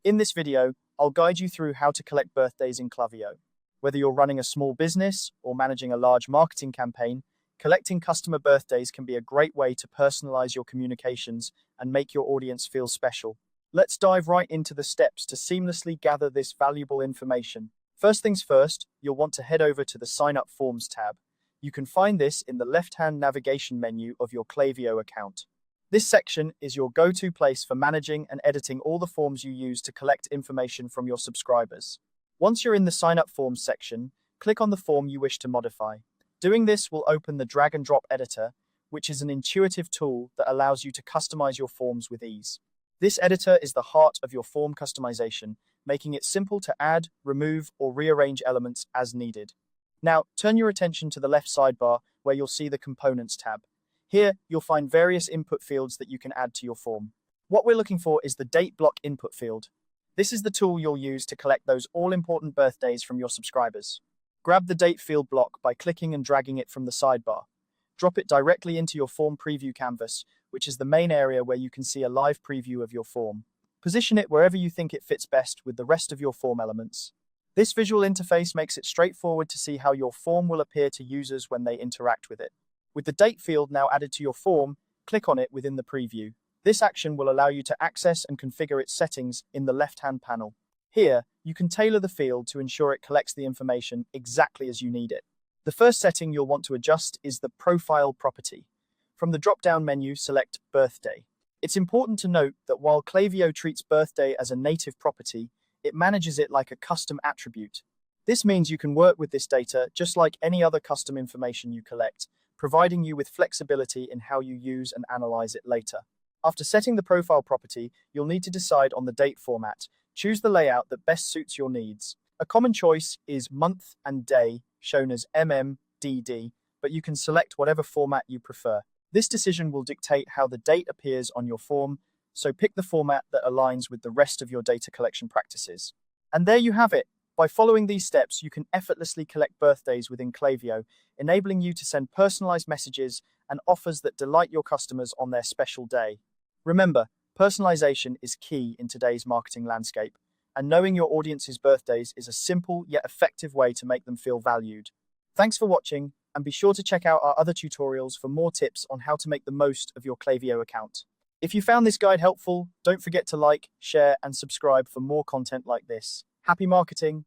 In this video, I'll guide you through how to collect birthdays in Klaviyo. Whether you're running a small business or managing a large marketing campaign, collecting customer birthdays can be a great way to personalize your communications and make your audience feel special. Let's dive right into the steps to seamlessly gather this valuable information. First things first, you'll want to head over to the Sign Up Forms tab. You can find this in the left-hand navigation menu of your Klaviyo account. This section is your go-to place for managing and editing all the forms you use to collect information from your subscribers. Once you're in the Sign Up Forms section, click on the form you wish to modify. Doing this will open the drag and drop editor, which is an intuitive tool that allows you to customize your forms with ease. This editor is the heart of your form customization, making it simple to add, remove, or rearrange elements as needed. Now, turn your attention to the left sidebar where you'll see the Components tab. Here, you'll find various input fields that you can add to your form. What we're looking for is the Date Block input field. This is the tool you'll use to collect those all-important birthdays from your subscribers. Grab the Date field block by clicking and dragging it from the sidebar. Drop it directly into your form preview canvas, which is the main area where you can see a live preview of your form. Position it wherever you think it fits best with the rest of your form elements. This visual interface makes it straightforward to see how your form will appear to users when they interact with it. With the date field now added to your form, click on it within the preview. This action will allow you to access and configure its settings in the left-hand panel. Here, you can tailor the field to ensure it collects the information exactly as you need it. The first setting you'll want to adjust is the Profile property. From the drop-down menu, select Birthday. It's important to note that while Klaviyo treats birthday as a native property, it manages it like a custom attribute. This means you can work with this data just like any other custom information you collect, providing you with flexibility in how you use and analyze it later. After setting the profile property, you'll need to decide on the date format. Choose the layout that best suits your needs. A common choice is month and day, shown as MMDD, but you can select whatever format you prefer. This decision will dictate how the date appears on your form, so pick the format that aligns with the rest of your data collection practices. And there you have it. By following these steps, you can effortlessly collect birthdays within Klaviyo, enabling you to send personalized messages and offers that delight your customers on their special day. Remember, personalization is key in today's marketing landscape, and knowing your audience's birthdays is a simple yet effective way to make them feel valued. Thanks for watching, and be sure to check out our other tutorials for more tips on how to make the most of your Klaviyo account. If you found this guide helpful, don't forget to like, share, and subscribe for more content like this. Happy marketing!